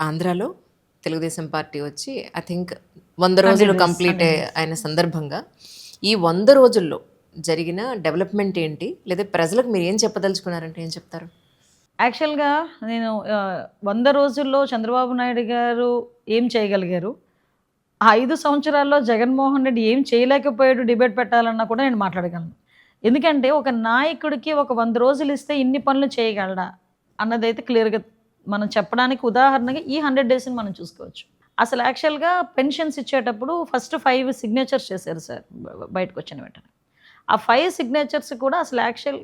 ఆంధ్రాలో తెలుగుదేశం పార్టీ వచ్చి I think 100 రోజులు 100 days, కంప్లీట్ 100 days. అయిన సందర్భంగా ఈ 100 రోజుల్లో జరిగిన డెవలప్మెంట్ ఏంటి? లేదా ప్రజలకు మీరు ఏం చెప్పదలుచుకున్నారంటే ఏం చెప్తారు? యాక్చువల్‌గా నేను 100 రోజుల్లో చంద్రబాబు నాయుడు గారు ఏం చేయగలిగారు? ఆ 5 సంవత్సరాల్లో జగన్మోహన్ రెడ్డి ఏం చేయలేకపోయాడు డిబేట్ పెట్టాలన్నా కూడా నేను మాట్లాడగలను. ఎందుకంటే ఒక నాయకుడికి ఒక 100 రోజులు ఇస్తే ఇన్ని పనులు చేయగలడా? అన్నదైతే క్లియర్‌గా మనం చెప్పడానికి ఉదాహరణకి ఈ 100 డేస్‌ని మనం చూసుకోవచ్చు. అసలు యాక్చువల్‌గా పెన్షన్స్ ఇచ్చేటప్పుడు ఫస్ట్ 5 సిగ్నేచర్స్ చేశారు సార్ బయటకొచ్చిన వెంటనే. ఆ 5 సిగ్నేచర్స్ కూడా అసలు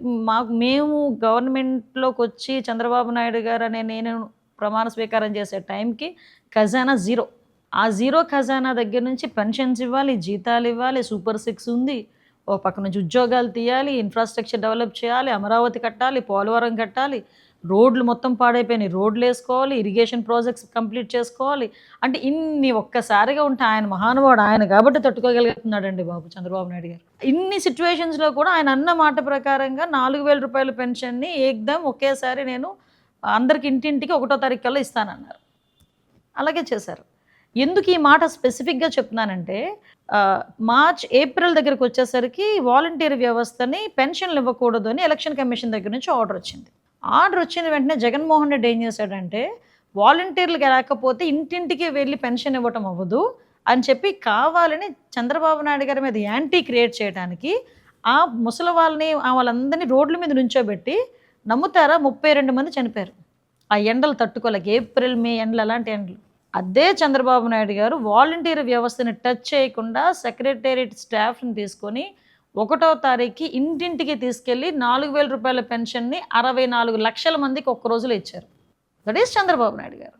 మేము గవర్నమెంట్‌లోకొచ్చి చంద్రబాబు నాయుడు గారు అనే నేను ప్రమాణ స్వీకారం చేసే టైంకి ఖజానా జీరో. ఆ జీరో ఖజానా దగ్గర నుంచి పెన్షన్స్ ఇవ్వాలి, జీతాలు ఇవ్వాలి, సూపర్ సిక్స్ ఉంది. ఒక పక్క నుంచి ఉద్యోగాలు తీయాలి, ఇన్ఫ్రాస్ట్రక్చర్ డెవలప్ చేయాలి, అమరావతి కట్టాలి, పోలవరం కట్టాలి, రోడ్లు మొత్తం పాడైపోయినాయి, రోడ్లు వేసుకోవాలి, ఇరిగేషన్ ప్రాజెక్ట్స్ కంప్లీట్ చేసుకోవాలి. అంటే ఇన్ని ఒక్కసారిగా ఉంటే ఆయన మహానుభావుడు, ఆయన కాబట్టి తట్టుకోగలుగుతున్నాడండి బాబు చంద్రబాబు నాయుడు గారు. ఇన్ని సిచ్యువేషన్స్లో కూడా ఆయన అన్న మాట ప్రకారంగా 4,000 రూపాయల పెన్షన్ని ఏకదం ఒకేసారి నేను అందరికి ఇంటింటికి 1వ తారీఖు కల్లా ఇస్తానన్నారు. అలాగే చేశారు. ఎందుకు ఈ మాట స్పెసిఫిక్గా చెప్తున్నానంటే మార్చ్ ఏప్రిల్ దగ్గరికి వచ్చేసరికి వాలంటీర్ వ్యవస్థని పెన్షన్లు ఇవ్వకూడదు అని ఎలక్షన్ కమిషన్ దగ్గర నుంచి ఆర్డర్ వచ్చింది. ఆర్డర్ వచ్చిన వెంటనే జగన్మోహన్ రెడ్డి ఏం చేశాడంటే వాలంటీర్లకు లేకపోతే ఇంటింటికి వెళ్ళి పెన్షన్ ఇవ్వటం అవ్వదు అని చెప్పి కావాలని చంద్రబాబు నాయుడు గారి మీద యాంటీ క్రియేట్ చేయడానికి ఆ ముసలి వాళ్ళందరినీ రోడ్ల మీద నుంచోబెట్టి నమ్ముతారా 32 మంది చనిపోయారు. ఆ ఎండలు తట్టుకోలేక ఏప్రిల్ మే ఎండలు అలాంటి ఎండలు. అదే చంద్రబాబు నాయుడు గారు వాలంటీర్ వ్యవస్థని టచ్ చేయకుండా సెక్రటేరియట్ స్టాఫ్ని తీసుకొని 1వ తారీఖుకి ఇంటింటికి తీసుకెళ్ళి 4,000 రూపాయల పెన్షన్ని 64 లక్షల మందికి ఒక్క రోజులో ఇచ్చారు. దట్ ఈస్ చంద్రబాబు నాయుడు గారు.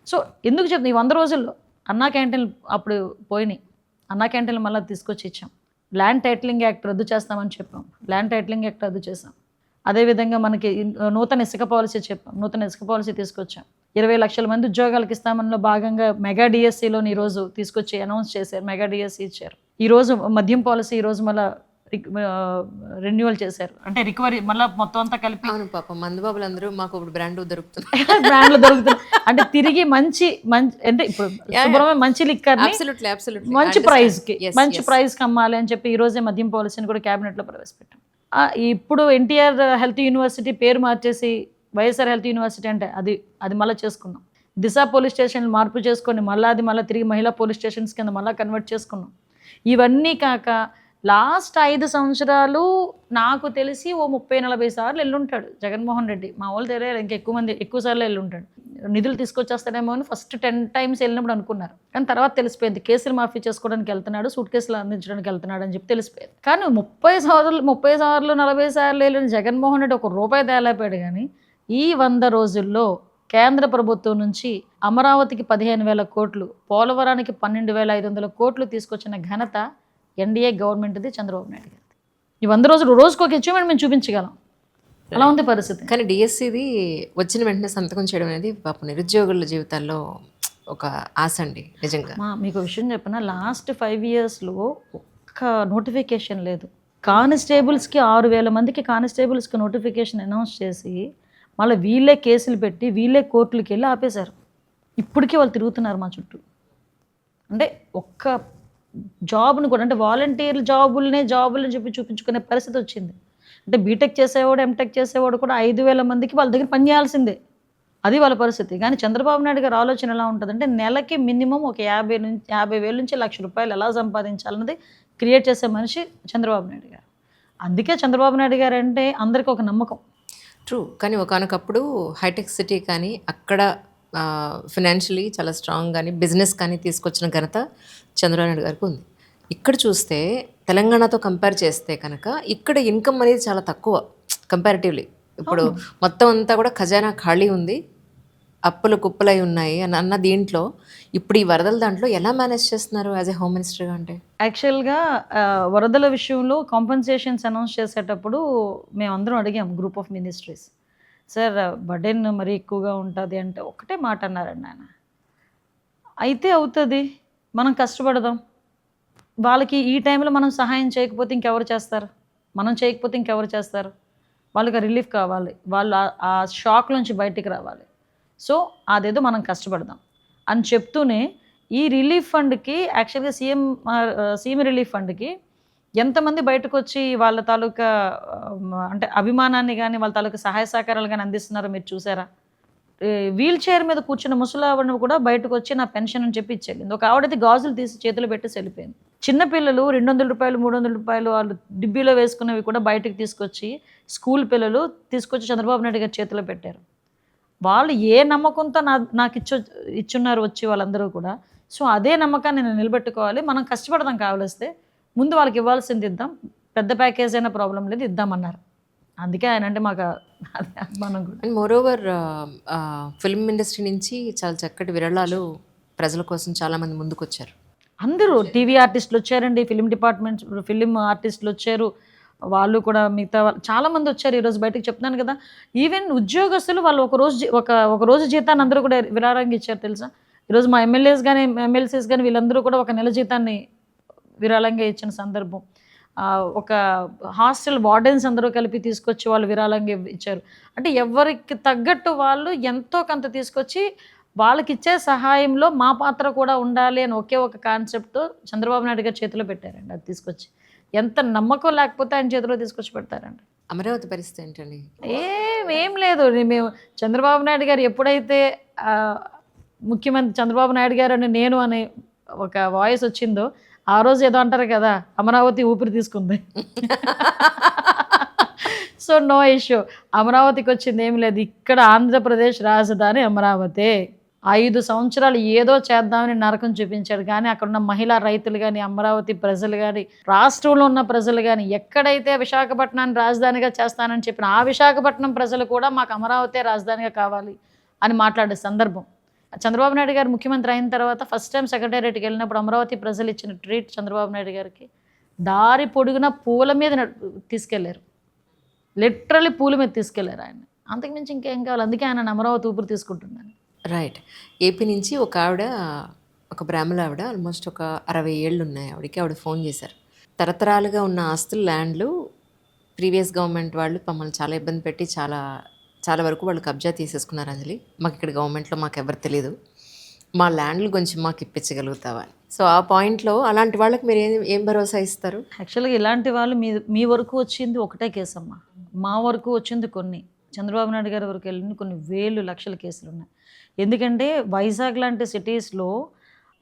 సో ఎందుకు చెప్తుంది ఈ 100 రోజుల్లో అన్నా క్యాంటీన్లు అప్పుడు పోయినాయి. అన్నా క్యాంటీన్లు మళ్ళీ తీసుకొచ్చి ఇచ్చాం. ల్యాండ్ టైటిలింగ్ యాక్ట్ రద్దు చేస్తామని చెప్పాం. ల్యాండ్ టైటిలింగ్ యాక్ట్ రద్దు చేసాం. అదేవిధంగా మనకి నూతన ఇసుక పాలసీ చెప్పాం. నూతన ఇసుక పాలసీ తీసుకొచ్చాం. 20 లక్షల మంది ఉద్యోగాలకు ఇస్తామన్న భాగంగా మెగా డిఎస్సిలోని ఈరోజు తీసుకొచ్చి అనౌన్స్ చేశారు. మెగా డిఎస్సి ఇచ్చారు. ఈరోజు మద్యం పాలసీ ఈరోజు మళ్ళీ రెన్యువల్ చేశారు. అంటే రికవరీ మళ్ళీ మొత్తం అంతా కలిపి. అవును పాపం మందుబాబులు అందరూ మాకు ఇప్పుడు బ్రాండ్ దొరుకుతుంది. బ్రాండ్లు దొరుకుతున్నాయి. అంటే తిరిగి మంచి అంటే ఇప్పుడు శుభ్రమైన మంచి లిక్కర్ మంచి ప్రైజ్కి అమ్మాలి అని చెప్పి ఈ రోజే మద్యం పాలసీని కూడా క్యాబినెట్లో ప్రవేశపెట్టాం. ఇప్పుడు ఎన్టీఆర్ హెల్త్ యూనివర్సిటీ పేరు మార్చేసి వైఎస్ఆర్ హెల్త్ యూనివర్సిటీ అంటే అది మళ్ళీ చేసుకున్నాం. దిశ పోలీస్ స్టేషన్ మార్పు చేసుకొని మళ్ళీ తిరిగి మహిళా పోలీస్ స్టేషన్స్ కింద మళ్ళీ కన్వర్ట్ చేసుకున్నాం. ఇవన్నీ కాక లాస్ట్ 5 సంవత్సరాలు నాకు తెలిసి ఓ 30-40 సార్లు వెళ్ళుంటాడు జగన్మోహన్ రెడ్డి. మా వాళ్ళు తెలియదు ఇంకా ఎక్కువ సార్లు వెళ్ళుంటాడు. నిధులు తీసుకొచ్చేస్తాడేమో అని ఫస్ట్ 10 టైమ్స్ వెళ్ళినప్పుడు అనుకున్నారు. కానీ తర్వాత తెలిసిపోయింది కేసులు మాఫీ చేసుకోవడానికి వెళ్తున్నాడు, సూట్ కేసులు అందించడానికి వెళ్తున్నాడు అని చెప్పి తెలిసిపోయింది. కానీ 30 సార్లు 40 సార్లు వెళ్ళిన జగన్మోహన్ రెడ్డి ₹1 తేలేపాడు. కానీ ఈ 100 రోజుల్లో కేంద్ర ప్రభుత్వం నుంచి అమరావతికి 15,000 కోట్లు, పోలవరానికి 12,500 కోట్లు తీసుకొచ్చిన ఘనత ఎన్డీఏ గవర్నమెంట్ది, చంద్రబాబు నాయుడు గారిది. ఈ 100 రోజులు రోజుకు ఒక అచీవ్మెంట్ మేము చూపించగలం. అలా ఉంది పరిస్థితి. కానీ డిఎస్సిది వచ్చిన వెంటనే సంతకం చేయడం అనేది పాపం నిరుద్యోగుల జీవితాల్లో ఒక ఆశ అండి నిజంగా. మీకు విషయం చెప్పిన లాస్ట్ 5 ఇయర్స్లో ఒక్క నోటిఫికేషన్ లేదు. కానిస్టేబుల్స్కి 6,000 మందికి కానిస్టేబుల్స్కి నోటిఫికేషన్ అనౌన్స్ చేసి మళ్ళీ వీళ్ళే కేసులు పెట్టి వీళ్ళే కోర్టులకి వెళ్ళి ఆపేశారు. ఇప్పటికీ వాళ్ళు తిరుగుతున్నారు మా చుట్టూ. అంటే ఒక్క జాబ్ను కూడా అంటే వాలంటీర్ జాబులని చెప్పి చూపించుకునే పరిస్థితి వచ్చింది. అంటే బీటెక్ చేసేవాడు, ఎంటెక్ చేసేవాడు కూడా 5,000 మందికి వాళ్ళ దగ్గర పని చేయాల్సిందే. అది వాళ్ళ పరిస్థితి. కానీ చంద్రబాబు నాయుడు గారి ఆలోచన ఎలా ఉంటుందంటే నెలకి మినిమం ఒక 50,000 నుంచి ₹1,00,000 ఎలా సంపాదించాలన్నది క్రియేట్ చేసే మనిషి చంద్రబాబు నాయుడు గారు. అందుకే చంద్రబాబు నాయుడు గారు అంటే అందరికీ ఒక నమ్మకం. ట్రూ. కానీ ఒకానొకప్పుడు హైటెక్ సిటీ కానీ అక్కడ ఫినాన్షియలీ చాలా స్ట్రాంగ్ కానీ బిజినెస్ కానీ తీసుకొచ్చిన ఘనత చంద్రబాబు నాయుడు గారికి ఉంది. ఇక్కడ చూస్తే తెలంగాణతో కంపేర్ చేస్తే కనుక ఇక్కడ ఇన్కమ్ అనేది చాలా తక్కువ కంపారిటివ్లీ. ఇప్పుడు మొత్తం అంతా కూడా ఖజానా ఖాళీ ఉంది, అప్పులు కుప్పలై ఉన్నాయి అన్న దీంట్లో ఇప్పుడు ఈ వరదల దాంట్లో ఎలా మేనేజ్ చేస్తున్నారు యాజ్ ఏ హోమ్ మినిస్టర్గా? అంటే యాక్చువల్గా వరదల విషయంలో కాంపెన్సేషన్స్ అనౌన్స్ చేసేటప్పుడు మేమందరం అడిగాం group of ministries, sir burden మరీ ఎక్కువగా ఉంటుంది అంటే ఒకటే మాట అన్నారండి ఆయన, అయితే అవుతుంది, మనం కష్టపడదాం, వాళ్ళకి ఈ టైంలో మనం సహాయం చేయకపోతే ఇంకెవరు చేస్తారు, మనం చేయకపోతే ఇంకెవరు చేస్తారు, వాళ్ళకి రిలీఫ్ కావాలి, వాళ్ళు ఆ షాక్ నుంచి బయటికి రావాలి. సో అదేదో మనం కష్టపడదాం అని చెప్తూనే ఈ రిలీఫ్ ఫండ్కి యాక్చువల్గా సీఎం రిలీఫ్ ఫండ్కి ఎంతమంది బయటకు వచ్చి వాళ్ళ తాలూకా అంటే అభిమానాన్ని కానీ వాళ్ళ తాలూకా సహాయ సహకారాలు కానీ అందిస్తున్నారో మీరు చూసారా? వీల్ చైర్ మీద కూర్చున్న ముసలావిడను కూడా బయటకు వచ్చి నా పెన్షన్ అని చెప్పి ఇచ్చేళ్ళింది. ఒక ఆవిడైతే గాజులు తీసి చేతిలో పెట్టి వెళ్ళిపోయింది. చిన్నపిల్లలు ₹200 ₹300 వాళ్ళు డిబ్బీలో వేసుకునేవి కూడా బయటకు తీసుకొచ్చి స్కూల్ పిల్లలు తీసుకొచ్చి చంద్రబాబు నాయుడు గారి చేతిలో పెట్టారు. వాళ్ళు ఏ నమ్మకంతో నాకు ఇచ్చున్నారు వచ్చి వాళ్ళందరూ కూడా. సో అదే నమ్మకాన్ని నేను నిలబెట్టుకోవాలి. మనం కష్టపడదాం కావలిస్తే, ముందు వాళ్ళకి ఇవ్వాల్సింది ఇద్దాం, పెద్ద ప్యాకేజ్ అయినా ప్రాబ్లం లేదు ఇద్దామన్నారు. అందుకే ఆయన అంటే మాకు మనం కూడా. And more over film industry నుంచి చాలా చక్కటి విరాళాలు ప్రజల కోసం చాలామంది ముందుకు వచ్చారు. అందరూ టీవీ ఆర్టిస్టులు వచ్చారండి, ఫిలిం ఆర్టిస్టులు వచ్చారు, వాళ్ళు కూడా మిగతా వాళ్ళు చాలామంది వచ్చారు. ఈరోజు బయటకు చెప్తున్నాను కదా, ఈవెన్ ఉద్యోగస్తులు వాళ్ళు ఒక రోజు జీతాన్ని అందరూ కూడా విరాళంగా ఇచ్చారు తెలుసా. ఈరోజు మా ఎమ్మెల్యేస్ కానీ ఎమ్మెల్సీస్ కానీ వీళ్ళందరూ కూడా ఒక నెల జీతాన్ని విరాళంగా ఇచ్చిన సందర్భం. ఒక హాస్టల్ వార్డెన్స్ అందరూ కలిపి తీసుకొచ్చి వాళ్ళు విరాళంగా ఇచ్చారు. అంటే ఎవరికి తగ్గట్టు వాళ్ళు ఎంతో కొంత తీసుకొచ్చి వాళ్ళకి ఇచ్చే సహాయంలో మా పాత్ర కూడా ఉండాలి అని ఒకే ఒక కాన్సెప్ట్తో చంద్రబాబు నాయుడు గారి చేతిలో పెట్టారండి. అది తీసుకొచ్చి ఎంత నమ్మకం లేకపోతే ఆయన చేతిలో తీసుకొచ్చి పెడతారండి. అమరావతి పరిస్థితి ఏంటండి? ఏం లేదు, మేము చంద్రబాబు నాయుడు గారు ఎప్పుడైతే ముఖ్యమంత్రి చంద్రబాబు నాయుడు గారు అని నేను అనే ఒక వాయిస్ వచ్చిందో ఆ రోజు ఏదో అంటారు కదా, అమరావతి ఊపిరి తీసుకుంది. సో నో ఇష్యూ, అమరావతికి వచ్చింది ఏమి లేదు. ఇక్కడ ఆంధ్రప్రదేశ్ రాజధాని అమరావతి. 5 సంవత్సరాలు ఏదో చేద్దామని నరకం చూపించాడు. కానీ అక్కడ ఉన్న మహిళా రైతులు కానీ, అమరావతి ప్రజలు కానీ, రాష్ట్రంలో ఉన్న ప్రజలు కానీ, ఎక్కడైతే విశాఖపట్నాన్ని రాజధానిగా చేస్తానని చెప్పిన ఆ విశాఖపట్నం ప్రజలు కూడా మాకు అమరావతి రాజధానిగా కావాలి అని మాట్లాడే సందర్భం. చంద్రబాబు నాయుడు గారు ముఖ్యమంత్రి అయిన తర్వాత ఫస్ట్ టైం సెక్రటేరియట్కి వెళ్ళినప్పుడు అమరావతి ప్రజలు ఇచ్చిన ట్రీట్ చంద్రబాబు నాయుడు గారికి, దారి పొడుగున పూల మీద తీసుకెళ్లారు. లిటరలీ పూల మీద తీసుకెళ్లారు ఆయన. అంతకుమించి ఇంకేం కావాలి. అందుకే ఆయన అమరావతి ఊపిరి తీసుకుంటున్నాను. రైట్. ఏపీ నుంచి ఒక ఆవిడ, ఒక బ్రాహ్మణ ఆవిడ, ఆల్మోస్ట్ ఒక 60 ఏళ్ళు ఉన్నాయి ఆవిడ ఫోన్ చేశారు. తరతరాలుగా ఉన్న ఆస్తులు, ల్యాండ్లు ప్రీవియస్ గవర్నమెంట్ వాళ్ళు మమ్మల్ని చాలా ఇబ్బంది పెట్టి చాలా వరకు వాళ్ళు కబ్జా తీసేసుకున్నారు. అంజలి, మాకు ఇక్కడ గవర్నమెంట్లో మాకు ఎవరు తెలియదు, మా ల్యాండ్లు కొంచెం మాకు ఇప్పించగలుగుతావా అని. సో ఆ పాయింట్లో అలాంటి వాళ్ళకి మీరు ఏం భరోసా ఇస్తారు? యాక్చువల్గా ఇలాంటి వాళ్ళు మీ వరకు వచ్చింది ఒకటే కేసు అమ్మా, మా వరకు వచ్చింది కొన్ని, చంద్రబాబు నాయుడు గారి వరకు వెళ్ళింది కొన్ని వేలు లక్షల కేసులు ఉన్నాయి. ఎందుకంటే వైజాగ్ లాంటి సిటీస్లో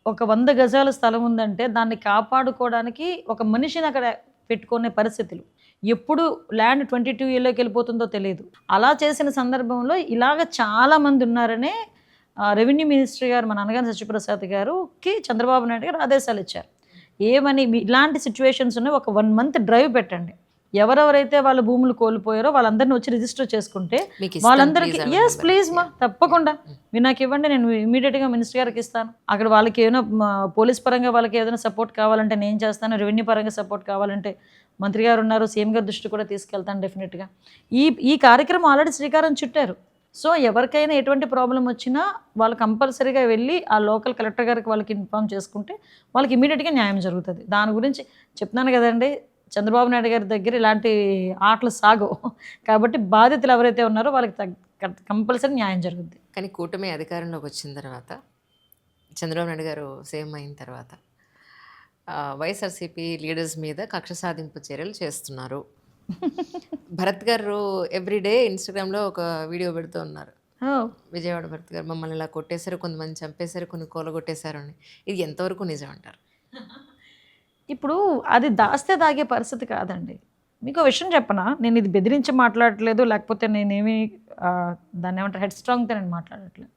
ఒక 100 గజాల స్థలం ఉందంటే దాన్ని కాపాడుకోవడానికి ఒక మనిషిని అక్కడ పెట్టుకునే పరిస్థితులు. ఎప్పుడు ల్యాండ్ 22Aలోకి వెళ్ళిపోతుందో తెలియదు. అలా చేసిన సందర్భంలో ఇలాగ చాలామంది ఉన్నారనే రెవెన్యూ మినిస్టర్ గారు, మన అనగానే సత్యప్రసాద్ గారుకి చంద్రబాబు నాయుడు గారు ఆదేశాలు ఇచ్చారు. ఏమని, ఇలాంటి సిచ్యువేషన్స్ ఉన్నాయి, ఒక 1 మంత్ డ్రైవ్ పెట్టండి, ఎవరెవరైతే వాళ్ళ భూములు కోల్పోయారో వాళ్ళందరినీ వచ్చి రిజిస్టర్ చేసుకుంటే వాళ్ళందరికీ ఎస్ ప్లీజ్ మా తప్పకుండా మీరు నాకు ఇవ్వండి, నేను ఇమీడియట్గా మినిస్టర్ గారికి ఇస్తాను. అక్కడ వాళ్ళకి ఏమైనా పోలీస్ పరంగా వాళ్ళకి ఏదైనా సపోర్ట్ కావాలంటే నేను చేస్తాను, రెవెన్యూ పరంగా సపోర్ట్ కావాలంటే మంత్రి గారు ఉన్నారు, సీఎం గారి దృష్టి కూడా తీసుకెళ్తాను డెఫినెట్గా. ఈ కార్యక్రమం ఆల్రెడీ శ్రీకారం చుట్టారు. సో ఎవరికైనా ఎటువంటి ప్రాబ్లం వచ్చినా వాళ్ళు కంపల్సరీగా వెళ్ళి ఆ లోకల్ కలెక్టర్ గారికి వాళ్ళకి ఇన్ఫామ్ చేసుకుంటే వాళ్ళకి ఇమీడియట్గా న్యాయం జరుగుతుంది. దాని గురించి చెప్తున్నాను కదండి, చంద్రబాబు నాయుడు గారి దగ్గర ఇలాంటి ఆటలు సాగవు. కాబట్టి బాధితులు ఎవరైతే ఉన్నారో వాళ్ళకి కంపల్సరీ న్యాయం జరుగుద్ది. కానీ కూటమి అధికారంలోకి వచ్చిన తర్వాత, చంద్రబాబు నాయుడు గారు సీఎం అయిన తర్వాత వైఎస్ఆర్సీపీ లీడర్స్ మీద కక్ష సాధింపు చర్యలు చేస్తున్నారు. భరత్ గారు ఎవ్రీడే ఇన్స్టాగ్రామ్లో ఒక వీడియో పెడుతూ ఉన్నారు. విజయవాడ భరత్ గారు మమ్మల్ని ఇలా కొట్టేశారు, కొంతమంది చంపేశారు, కొన్ని కూలగొట్టేశారు అని. ఇది ఎంతవరకు నిజం అంటారు? ఇప్పుడు అది దాస్తే దాగే పరిస్థితి కాదండి. మీకు విషయం చెప్పనా, నేను ఇది బెదిరించి మాట్లాడట్లేదు, లేకపోతే నేనేమి దాన్ని ఏమంటారు హెడ్ స్ట్రాంగ్తో నేను మాట్లాడట్లేదు.